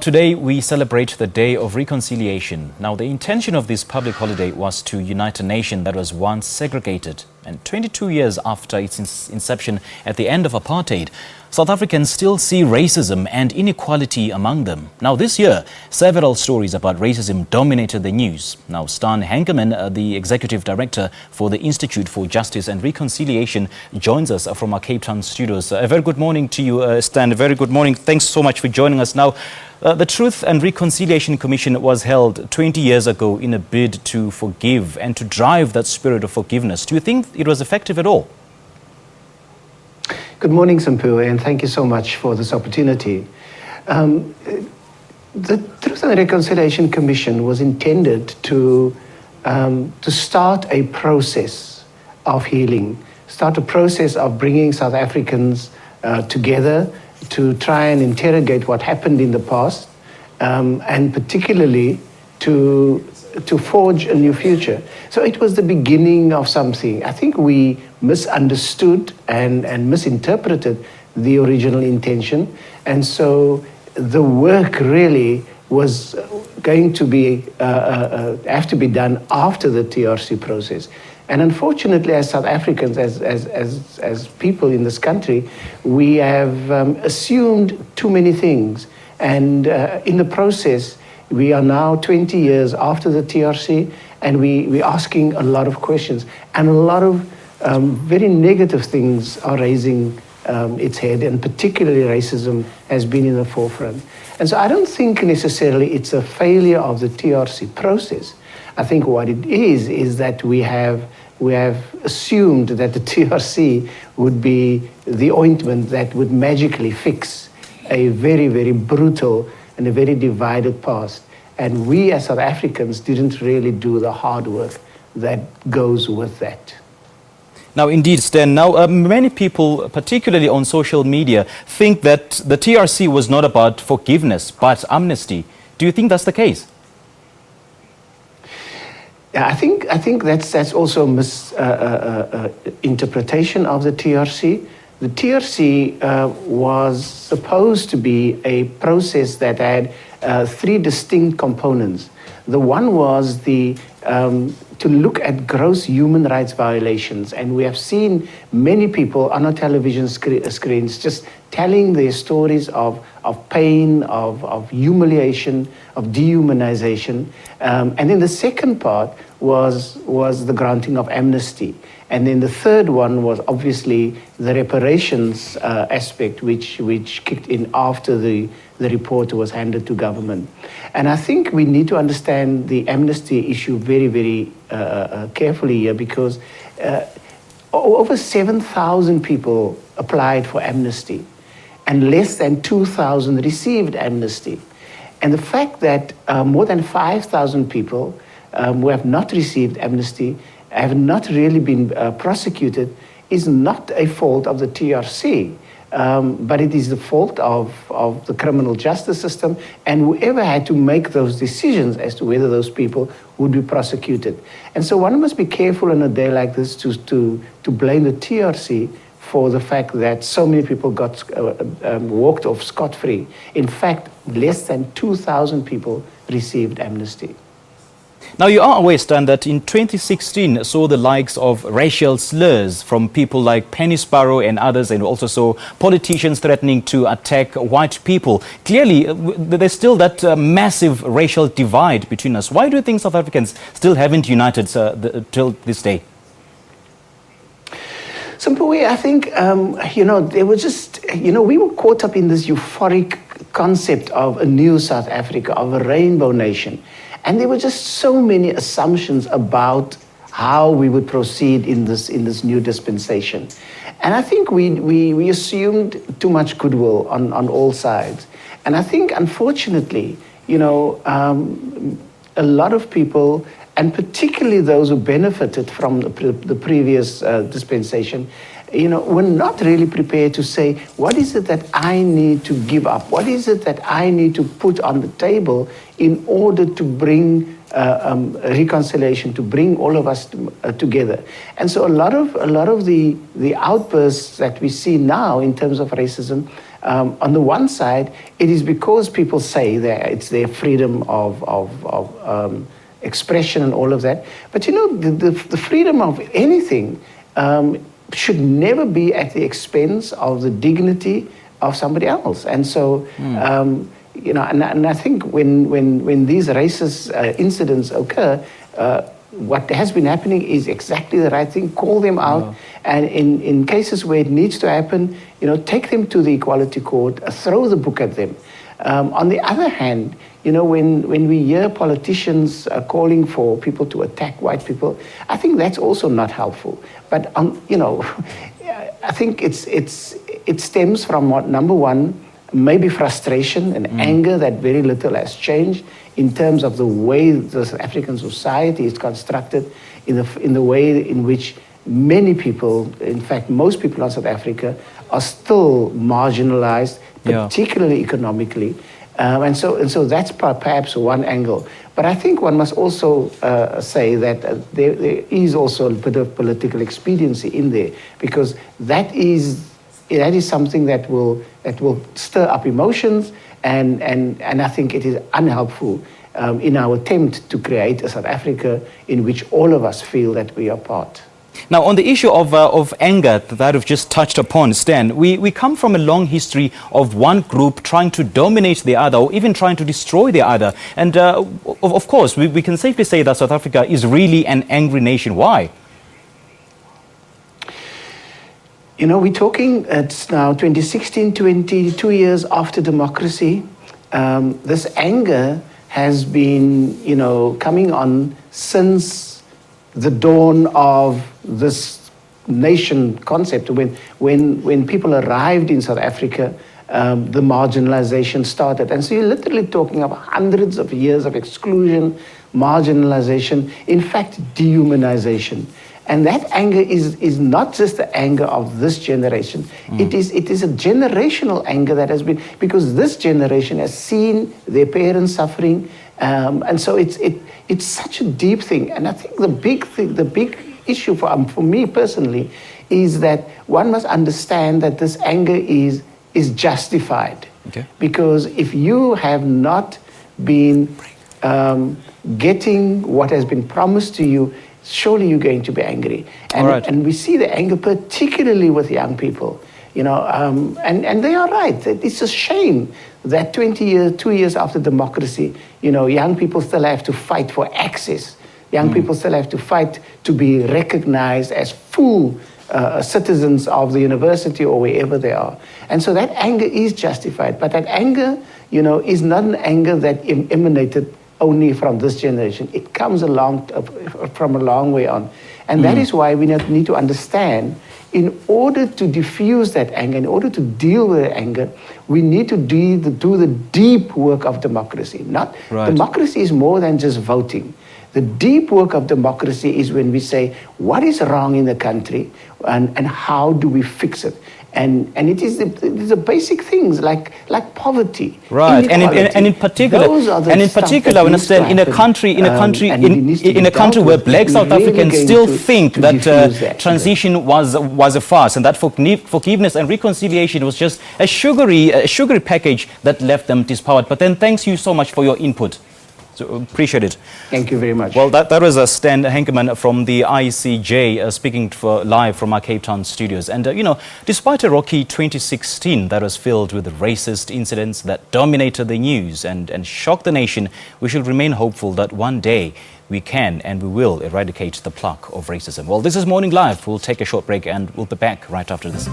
Today, we celebrate the Day of Reconciliation. Now, the intention of this public holiday was to unite a nation that was once segregated. And 22 years after its inception at the end of apartheid, South Africans still see racism and inequality among them. Now, this year, several stories about racism dominated the news. Now, Stan Henkeman, the Executive Director for the Institute for Justice and Reconciliation, joins us from our Cape Town studios. A very good morning to you, Stan. A very good morning. Thanks so much for joining us. Now, the Truth and Reconciliation Commission was held 20 years ago in a bid to forgive and to drive that spirit of forgiveness. Do you think it was effective at all? Good morning, Sampu, and thank you so much for this opportunity. The Truth and Reconciliation Commission was intended to start a process of healing, start a process of bringing South Africans together to try and interrogate what happened in the past, and particularly to forge a new future. So it was the beginning of something. I think we misunderstood and misinterpreted the original intention. And so the work really was going to have to be done after the TRC process. And unfortunately, as South Africans, as people in this country, we have assumed too many things. And in the process, we are now 20 years after the TRC, and we're asking a lot of questions. And a lot of very negative things are raising its head, and particularly racism has been in the forefront. And so I don't think necessarily it's a failure of the TRC process. I think what it is that we have assumed that the TRC would be the ointment that would magically fix a very, very brutal and a very divided past. And we as South Africans didn't really do the hard work that goes with that. Now, indeed, Stan, now many people, particularly on social media, think that the TRC was not about forgiveness, but amnesty. Do you think that's the case? Yeah, I think that's also a misinterpretation of the TRC. The TRC was supposed to be a process that had three distinct components. The one was to look at gross human rights violations, and we have seen many people on our television screens just telling their stories of pain, of humiliation, of dehumanization. And then the second part was the granting of amnesty. And then the third one was obviously the reparations aspect, which kicked in after the report was handed to government. And I think we need to understand the amnesty issue very, very carefully here, because over 7,000 people applied for amnesty, and less than 2,000 received amnesty. And the fact that more than 5,000 people who have not received amnesty have not really been prosecuted is not a fault of the TRC, but it is the fault of the criminal justice system and whoever had to make those decisions as to whether those people would be prosecuted. And so one must be careful on a day like this to blame the TRC for the fact that so many people got walked off scot-free. In fact, less than 2,000 people received amnesty. Now, you are aware, Stan, that in 2016 saw the likes of racial slurs from people like Penny Sparrow and others, and also saw politicians threatening to attack white people. Clearly, there's still that massive racial divide between us. Why do you think South Africans still haven't united till this day? Simply, I think, they were just, we were caught up in this euphoric concept of a new South Africa, of a rainbow nation. And there were just so many assumptions about how we would proceed in this new dispensation. And I think we assumed too much goodwill on all sides. And I think, unfortunately, a lot of people, and particularly those who benefited from the previous dispensation, were not really prepared to say, what is it that I need to give up? What is it that I need to put on the table in order to bring reconciliation, to bring all of us together? And so a lot of the outbursts that we see now in terms of racism On the one side, it is because people say that it's their freedom of expression and all of that. But you know, the freedom of anything should never be at the expense of the dignity of somebody else. And so, you know, and I think when these racist incidents occur, what has been happening is exactly the right thing. Call them out, and in cases where it needs to happen, you know, take them to the Equality Court, throw the book at them. On the other hand, you know, when we hear politicians calling for people to attack white people, I think that's also not helpful. But you know, I think it stems from what, number one, maybe frustration and anger that very little has changed in terms of the way the South African society is constructed, in the way in which many people, in fact most people in South Africa, are still marginalized, particularly economically. And so that's perhaps one angle. But I think one must also say that there is also a bit of political expediency in there, because that is something that will stir up emotions, and I think it is unhelpful in our attempt to create a South Africa in which all of us feel that we are part. Now, on the issue of anger that I've just touched upon, Stan, we come from a long history of one group trying to dominate the other, or even trying to destroy the other. And of course, we can safely say that South Africa is really an angry nation. Why? You know, we're talking, it's now 2016, 22 years after democracy. This anger has been, you know, coming on since the dawn of this nation concept. When people arrived in South Africa, the marginalization started. And so you're literally talking about hundreds of years of exclusion, marginalization, in fact, dehumanization. And that anger is not just the anger of this generation. It is a generational anger that has been, because this generation has seen their parents suffering, and so it's such a deep thing. And I think the big issue for me personally is that one must understand that this anger is justified. Okay. Because if you have not been getting what has been promised to you, surely you're going to be angry. And we see the anger particularly with young people, you know, and they are right. It's a shame that 2 years after democracy, you know, young people still have to fight for access. Young people still have to fight to be recognized as full citizens of the university or wherever they are. And so that anger is justified. But that anger, you know, is not an anger that emanated only from this generation. It comes along from a long way on. And that is why we need to understand, in order to diffuse that anger, in order to deal with the anger, we need to do the deep work of democracy. Democracy is more than just voting. The deep work of democracy is when we say, what is wrong in the country and how do we fix it? And it is the basic things like poverty, right? And in particular, I understand in a country where Black South Africans still think that transition was a farce, and that forgiveness and reconciliation was just a sugary package that left them dispowered. But then, thanks you so much for your input. So appreciate it. Thank you very much. Well, that was Stan Henkeman from the ICJ speaking live from our Cape Town studios. And, you know, despite a rocky 2016 that was filled with racist incidents that dominated the news and shocked the nation, we should remain hopeful that one day we can and we will eradicate the plague of racism. Well, this is Morning Live. We'll take a short break and we'll be back right after this.